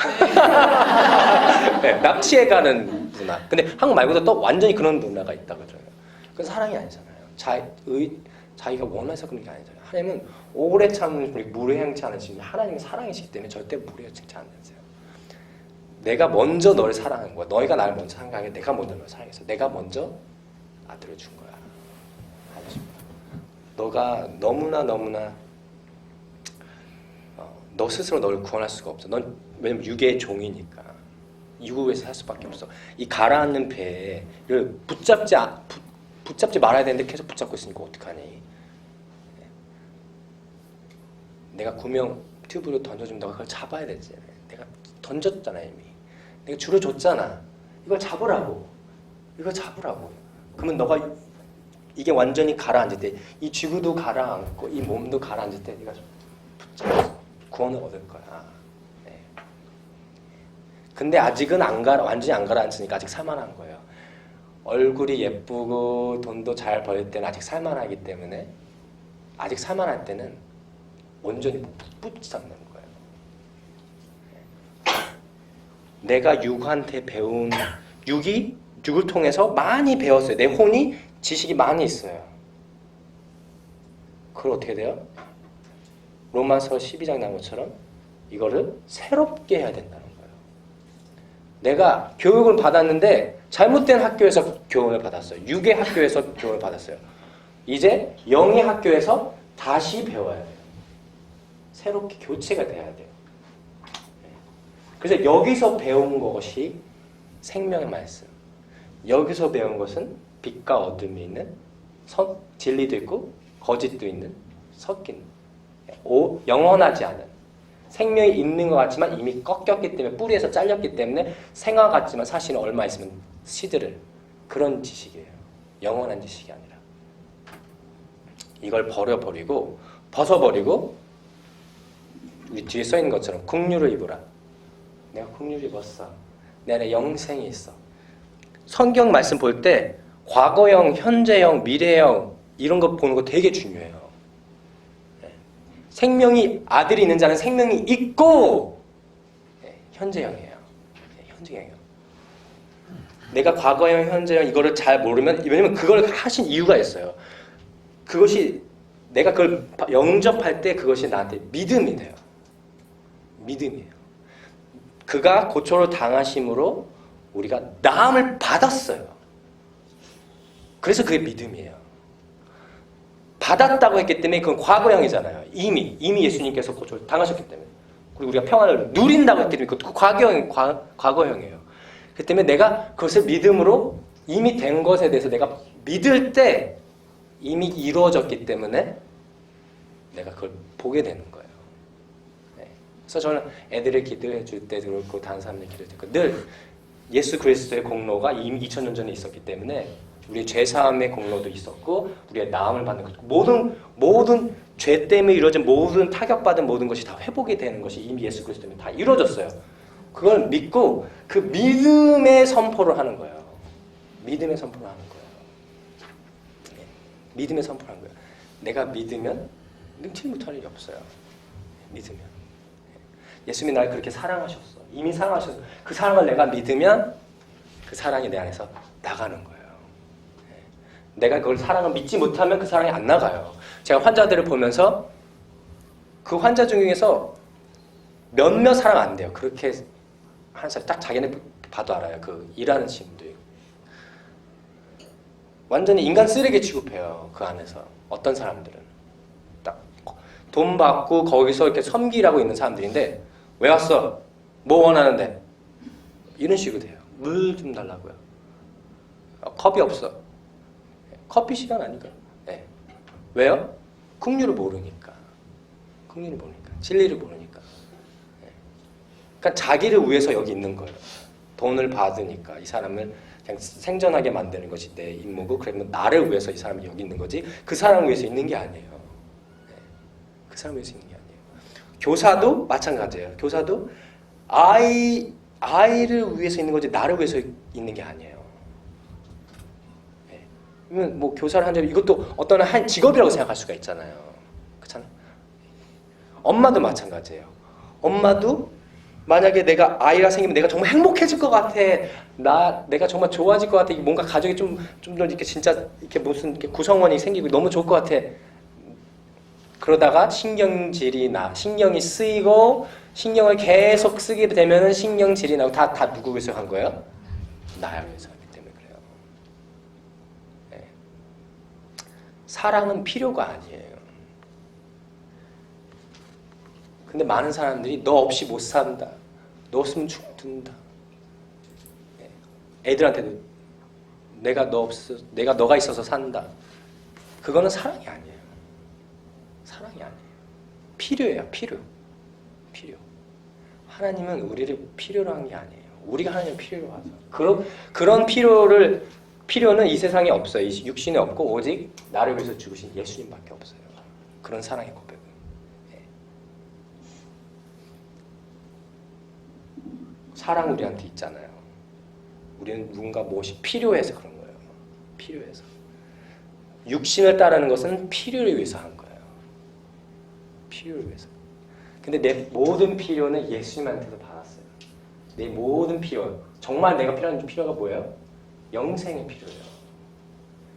네, 납치해 가는 문화. 근데 한국 말고도 또 완전히 그런 문화가 있다고 하더라고요. 그건 사랑이 아니잖아요. 자기가 원해서 그런 게 아니잖아요. 하나님은 오래 참는 우리 무례행치 않으시니 하나님은 사랑이시기 때문에 절대 무례행치 않으세요. 내가 먼저 너를 사랑한 거야. 너희가 나를 먼저 사랑한 게 내가 먼저 너를 사랑했어. 내가 먼저 아들을 준 거야. 너가 너무나 너 스스로 너를 구원할 수가 없어. 넌 왜냐면 육의 종이니까 육에서 살 수밖에 없어. 이 가라앉는 배를 붙잡지 말아야 되는데 계속 붙잡고 있으니까 어떡하니? 내가 구명 튜브로 던져준다고 그걸 잡아야 되지. 내가 던졌잖아 이미. 내가 줄을 줬잖아. 이걸 잡으라고. 그러면 너가 이게 완전히 가라앉을 때, 이 지구도 가라앉고 이 몸도 가라앉을 때 네가 붙잡아서 구원을 얻을 거야. 네. 근데 아직은 완전히 안 가라앉으니까 아직 살만한 거예요. 얼굴이 예쁘고 돈도 잘 벌 때는 아직 살만하기 때문에 아직 살만할 때는 온전히 붙잡는 거예요. 네. 내가 육한테 배운 육을 통해서 많이 배웠어요. 내 혼이 지식이 많이 있어요. 그걸 어떻게 돼요? 로마서 12장 나온 것처럼 이거를 새롭게 해야 된다는 거예요. 내가 교육을 받았는데 잘못된 학교에서 교훈을 받았어요. 육의 학교에서 교훈을 받았어요. 이제 영의 학교에서 다시 배워야 돼요. 새롭게 교체가 돼야 돼요. 그래서 여기서 배운 것이 생명의 말씀. 여기서 배운 것은 빛과 어둠이 있는 진리도 있고 거짓도 있는 섞인 영원하지 않은 생명이 있는 것 같지만 이미 꺾였기 때문에 뿌리에서 잘렸기 때문에 생화 같지만 사실은 얼마 있으면 시들을 그런 지식이에요. 영원한 지식이 아니라 이걸 벗어버리고 우리 뒤에 써있는 것처럼 국류를 입으라. 내가 국류를 입었어. 내 안에 영생이 있어. 성경 말씀 볼 때 과거형, 현재형, 미래형 이런 거 보는 거 되게 중요해요. 생명이 아들이 있는 자는 생명이 있고 현재형이에요. 현재형이요. 내가 과거형, 현재형 이거를 잘 모르면 왜냐면 그걸 하신 이유가 있어요. 그것이 내가 그걸 영접할 때 그것이 나한테 믿음이 돼요. 믿음이에요. 그가 고초를 당하심으로 우리가 나음을 받았어요. 그래서 그게 믿음이에요. 받았다고 했기 때문에 그건 과거형이잖아요. 이미 예수님께서 고초를 당하셨기 때문에. 그리고 우리가 평안을 누린다고 했기 때문에 그것도 과거형이에요. 그렇기 때문에 내가 그것을 믿음으로 이미 된 것에 대해서 내가 믿을 때 이미 이루어졌기 때문에 내가 그걸 보게 되는 거예요. 네. 그래서 저는 애들을 기도해 줄 때도 그렇고 다른 사람들 기도해 줄 때 늘 예수 그리스도의 공로가 이미 2000년 전에 있었기 때문에 우리의 죄사함의 공로도 있었고 우리의 나음을 받는 것, 모든 죄 때문에 이루어진 모든 타격받은 모든 것이 다 회복이 되는 것이 이미 예수 그리스도에 다 이루어졌어요. 그걸 믿고 그 믿음의 선포를 하는 거예요. 믿음의 선포를 하는 거예요. 네. 믿음의 선포를 하는 거예요. 내가 믿으면 능치 못할 일이 없어요. 믿으면. 예수님이 날 그렇게 사랑하셨어. 이미 사랑하셨어. 그 사랑을 내가 믿으면 그 사랑이 내 안에서 나가는 거예요. 내가 그걸 사랑을 믿지 못하면 그 사랑이 안 나가요. 제가 환자들을 보면서 그 환자 중에서 몇몇 사랑 안 돼요. 그렇게 하는 사람 딱 자기네 봐도 알아요. 그 일하는 친구들. 완전히 인간 쓰레기 취급해요. 그 안에서. 어떤 사람들은. 딱 돈 받고 거기서 이렇게 섬기라고 있는 사람들인데 왜 왔어? 뭐 원하는데? 이런 식으로 돼요. 물 좀 달라고요. 컵이 없어. 커피 시간 아닌가요? 네. 왜요? 긍휼을 모르니까. 긍휼을 모르니까. 진리를 모르니까. 네. 그러니까 자기를 위해서 여기 있는 거예요. 돈을 받으니까 이 사람을 그냥 생존하게 만드는 것이 내 임무고 그러면 나를 위해서 이 사람이 여기 있는 거지 그 사람을 위해서 있는 게 아니에요. 네. 그 사람을 위해서 있는 게 아니에요. 교사도 마찬가지예요. 교사도 아이를 위해서 있는 거지 나를 위해서 있는 게 아니에요. 그러면 뭐 교사를 한다면 이것도 어떤 한 직업이라고 생각할 수가 있잖아요. 그렇잖아요. 엄마도 마찬가지예요. 엄마도 만약에 내가 아이가 생기면 내가 정말 행복해질 것 같아. 내가 정말 좋아질 것 같아. 뭔가 가족이 좀 더 이렇게 진짜 이렇게 무슨 이렇게 구성원이 생기고 너무 좋을 것 같아. 그러다가 신경이 쓰이고 신경을 계속 쓰게 되면은 신경질이 나고 다 누구 위해서 한 거예요? 나를 위해서. 사랑은 필요가 아니에요. 근데 많은 사람들이 너 없이 못 산다. 너 없으면 죽는다. 애들한테도 내가 너가 있어서 산다. 그거는 사랑이 아니에요. 사랑이 아니에요. 필요해요. 필요. 하나님은 우리를 필요로 한 게 아니에요. 우리가 하나님을 필요로 하죠. 그런 필요는 이 세상에 없어요. 이 육신에 없고 오직 나를 위해서 죽으신 예수님밖에 없어요. 그런 사랑의 고백은. 네. 사랑 우리한테 있잖아요. 우리는 누군가 무엇이 필요해서 그런 거예요. 필요해서. 육신을 따르는 것은 필요를 위해서 한 거예요. 필요를 위해서. 근데 내 모든 필요는 예수님한테서 받았어요. 내 모든 필요. 정말 내가 필요한 필요가 뭐예요? 영생이 필요해요.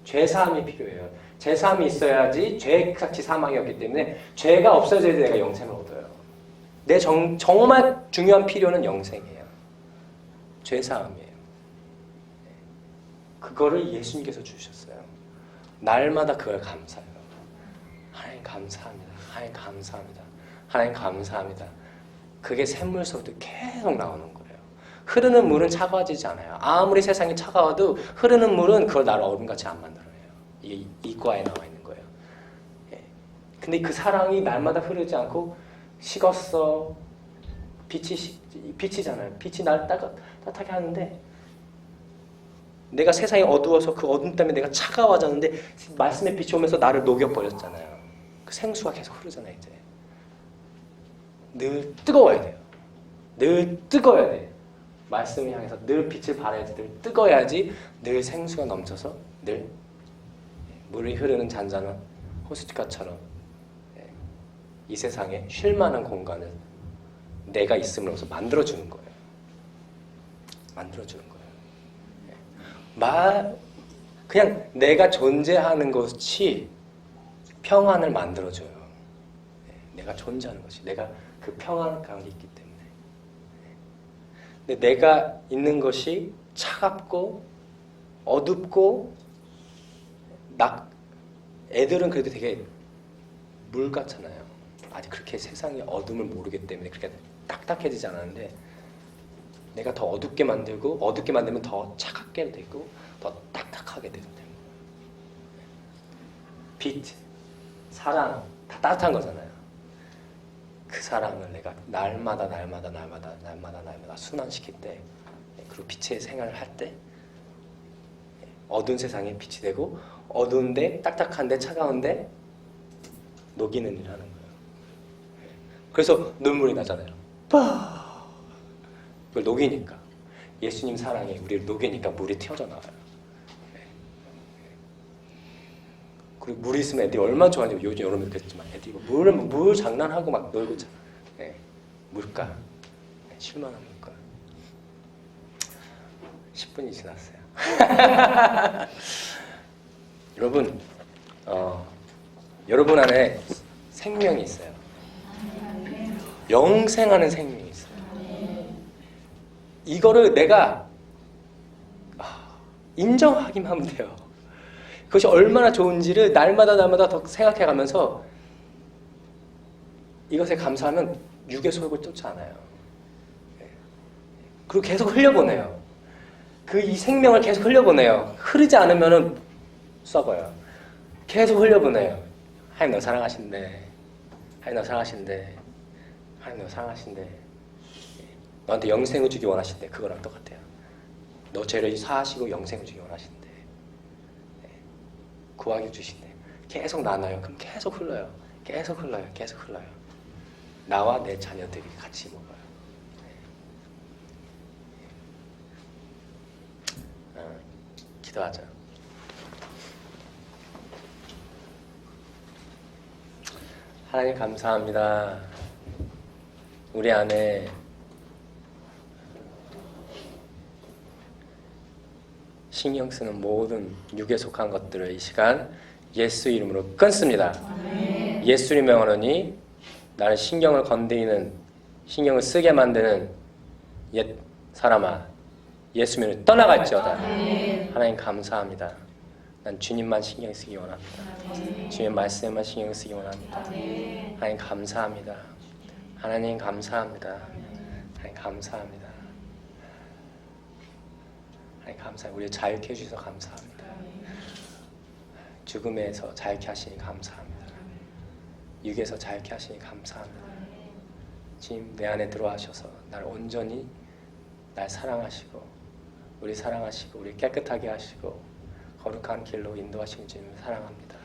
죄사함이 필요해요. 죄사함이 있어야지 죄같이 사망이었기 때문에 죄가 없어져야 내가 영생을 얻어요. 내 정말 중요한 필요는 영생이에요. 죄사함이에요. 그거를 예수님께서 주셨어요. 날마다 그걸 감사해요. 하나님 감사합니다. 하나님 감사합니다. 하나님 감사합니다. 그게 샘물서부터 계속 나오는 거예요. 흐르는 물은 차가워지지 않아요. 아무리 세상이 차가워도 흐르는 물은 그걸 나를 얼음같이 안 만들어요. 이게 이과에 나와 있는 거예요. 예. 근데 그 사랑이 날마다 흐르지 않고 식었어. 빛이잖아요. 빛이 날 따뜻하게 하는데 내가 세상이 어두워서 그 어둠 때문에 내가 차가워졌는데 말씀의 빛이 오면서 나를 녹여버렸잖아요. 그 생수가 계속 흐르잖아요. 이제 늘 뜨거워야 돼요. 늘 뜨거워야 돼요. 말씀을 향해서 늘 빛을 발해야지, 늘 뜨거워야지 늘 생수가 넘쳐서 늘 물이 흐르는 잔잔한 호숫가처럼 이 세상에 쉴 만한 공간을 내가 있음으로써 만들어주는 거예요. 만들어주는 거예요. 그냥 내가 존재하는 것이 평안을 만들어줘요. 내가 존재하는 것이, 내가 그 평안 가운데 있기 때문에. 근데 내가 있는 것이 차갑고 어둡고 애들은 그래도 되게 물 같잖아요. 아직 그렇게 세상의 어둠을 모르기 때문에 그렇게 딱딱해지지 않았는데 내가 더 어둡게 만들고 어둡게 만들면 더 차갑게 되고 더 딱딱하게 되는 거예요. 빛, 사랑 다 따뜻한 거잖아요. 그 사랑을 내가 날마다 순환시킬 때 그리고 빛의 생활을 할 때 어두운 세상에 빛이 되고 어두운데 딱딱한데 차가운데 녹이는 일을 하는 거예요. 그래서 눈물이 나잖아요. 그걸 녹이니까 예수님 사랑이 우리를 녹이니까 물이 튀어져 나와요. 그리고 물이 있으면 애들이 얼마나 좋아하냐고. 요즘 여러분 그랬지만 애들이 물 장난하고 막 놀고 있잖아. 물가, 실만한 물가. 10분이 지났어요. 여러분, 여러분 안에 생명이 있어요. 영생하는 생명이 있어요. 이거를 내가 인정하기만 하면 돼요. 그것이 얼마나 좋은지를 날마다 더 생각해가면서 이것에 감사하면 육의 소욕을 쫓지 않아요. 그리고 계속 흘려보내요. 이 생명을 계속 흘려보내요. 흐르지 않으면 썩어요. 계속 흘려보내요. 하나님 너 사랑하신대. 하나님 너 사랑하신대. 하나님 너 사랑하신대. 너한테 영생을 주기 원하신대. 그거랑 똑같아요. 너 죄를 사하시고 영생을 주기 원하신대. 구하게 주신대. 계속 나눠요. 그럼 계속 흘러요. 계속 흘러요. 계속 흘러요. 나와 내 자녀들이 같이 먹어요. 기도하자. 하나님 감사합니다. 우리 안에 신경 쓰는 모든 육에 속한 것들을 이 시간 예수 이름으로 끊습니다. 아멘. 예수 이름의 언어니 나를 신경을 건드리는, 신경을 쓰게 만드는 옛 사람아, 예수 이름으로 떠나갈지어다. 아멘. 하나님 감사합니다. 난 주님만 신경 쓰기 원합니다. 아멘. 주님 말씀만 신경 쓰기 원합니다. 아멘. 하나님 감사합니다. 하나님 감사합니다. 하나님 감사합니다. 하나님 감사합니다. 우리를 자유케 해주셔서 감사합니다. 죽음에서 자유케 하시니 감사합니다. 육에서 자유케 하시니 감사합니다. 주님 내 안에 들어와셔서 날 온전히 날 사랑하시고 우리 사랑하시고 우리 깨끗하게 하시고 거룩한 길로 인도하시는 주님을 사랑합니다.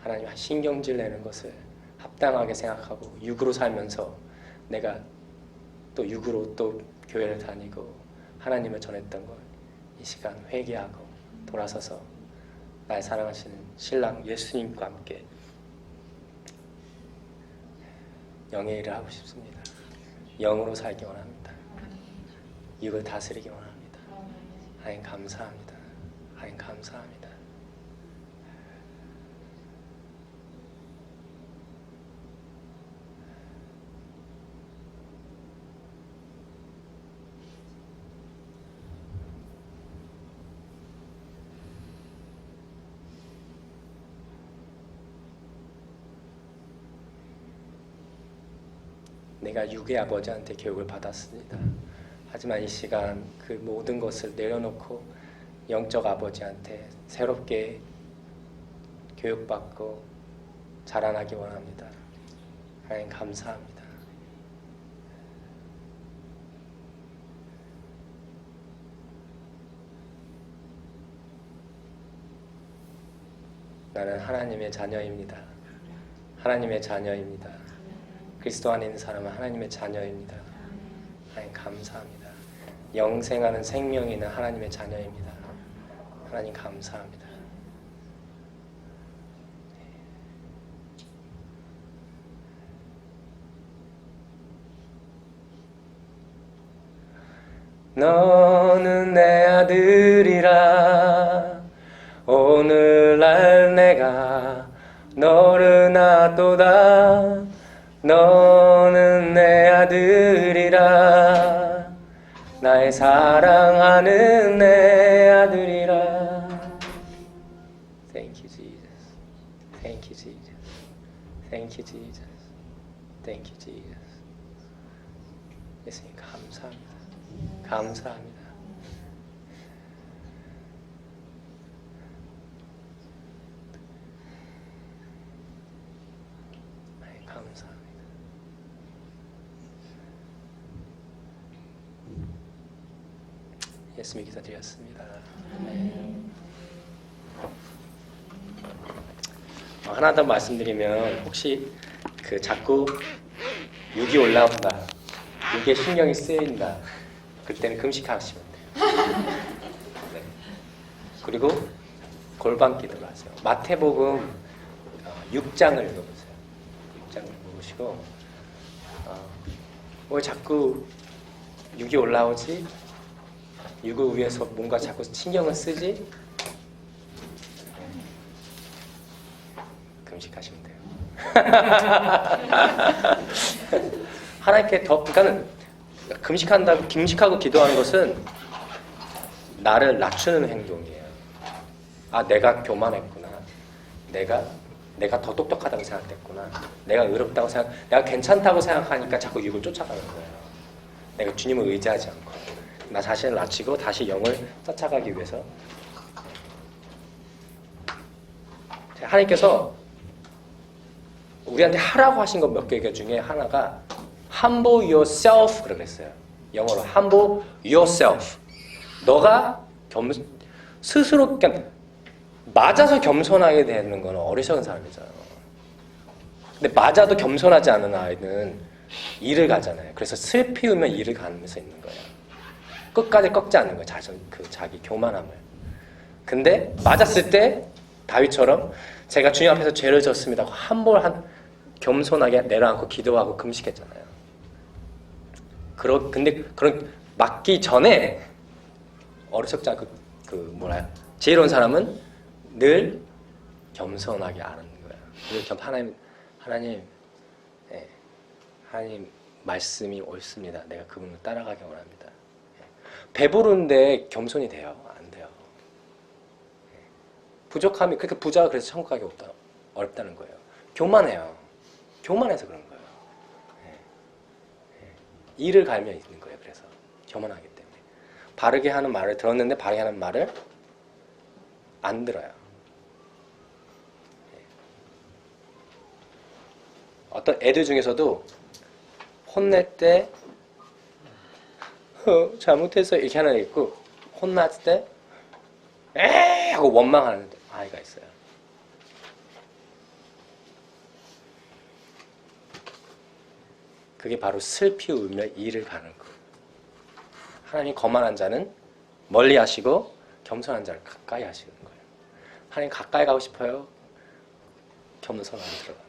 하나님 신경질 내는 것을 합당하게 생각하고 육으로 살면서 내가 또 육으로 또 교회를 다니고 하나님을 전했던 걸 이 시간 회개하고 돌아서서 날 사랑하시는 신랑 예수님과 함께 영의 일을 하고 싶습니다. 영으로 살기 원합니다. 육을 다스리기 원합니다. 하나님 감사합니다. 하나님 감사합니다. 내가 육의 아버지한테 교육을 받았습니다. 하지만 이 시간 그 모든 것을 내려놓고 영적 아버지한테 새롭게 교육받고 자라나기 원합니다. 하나님 감사합니다. 나는 하나님의 자녀입니다. 하나님의 자녀입니다. 그리스도 안에 있는 사람은 하나님의 자녀입니다. 하나님 감사합니다. 영생하는 생명이 있는 하나님의 자녀입니다. 하나님 감사합니다. 너는 내 아들이라 오늘날 내가 너를 낳았도다. 너는 내 아들이라 나의 사랑하는 내 아들이라. Thank you Jesus. Thank you Jesus. Thank you Jesus. Thank you Jesus. 예수님 감사합니다. 감사합니다. 감사합니다. 예수님의 기도드렸습니다. 하나 더 말씀드리면 혹시 그 자꾸 6이 올라온다, 6에 신경이 쓰인다, 그때는 금식하시면 돼요. 네. 그리고 골반 기도를 하세요. 마태복음 6장을 읽어보세요. 6장을 읽어보시고 왜 자꾸 6이 올라오지? 6을 위해서 뭔가 자꾸 신경을 쓰지? 금식하시면 돼요. 하나님께 더, 그러니까는 금식하고 기도하는 것은 나를 낮추는 행동이에요. 아, 내가 교만했구나. 내가 더 똑똑하다고 생각했구나. 내가 의롭다고 내가 괜찮다고 생각하니까 자꾸 육을 쫓아가는 거예요. 내가 주님을 의지하지 않고 나 자신을 낮추고 다시 영을 쫓아가기 위해서. 하나님께서 우리한테 하라고 하신 것 몇 개 중에 하나가 humble yourself 그랬어요. 영어로 humble yourself. 너가 스스로 그냥 맞아서 겸손하게 되는 건 어리석은 사람이잖아요. 근데 맞아도 겸손하지 않은 아이는 이를 가잖아요. 그래서 슬피 울면 이를 가면서 있는 거예요. 끝까지 꺾지 않는 거예요. 자기 교만함을. 근데 맞았을 때 다윗처럼 제가 주님 앞에서 죄를 졌습니다. 겸손하게 내려앉고 기도하고 금식했잖아요. 근데 그런 맞기 전에 어리석지 않고 지혜로운 사람은 늘 겸손하게 아는 거예요. 하나님 말씀이 옳습니다. 내가 그분을 따라가기 원합니다. 배부른데 겸손이 돼요? 안 돼요. 부족함이 그러니까 부자가 그래서 천국 가기 어렵다는 거예요. 교만해요. 교만해서 그런 거예요. 이를 갈면 있는 거예요. 그래서 교만하기 때문에 바르게 하는 말을 들었는데 바르게 하는 말을 안 들어요. 어떤 애들 중에서도 혼낼 때 잘못했어 이렇게 하는 애 있고 혼났을 때 에이 하고 원망하는 아이가 있어요. 그게 바로 슬피 울며 이를 가는 거. 하나님 거만한 자는 멀리 하시고 겸손한 자를 가까이 하시는 거예요. 하나님 가까이 가고 싶어요? 겸손하게 들어가.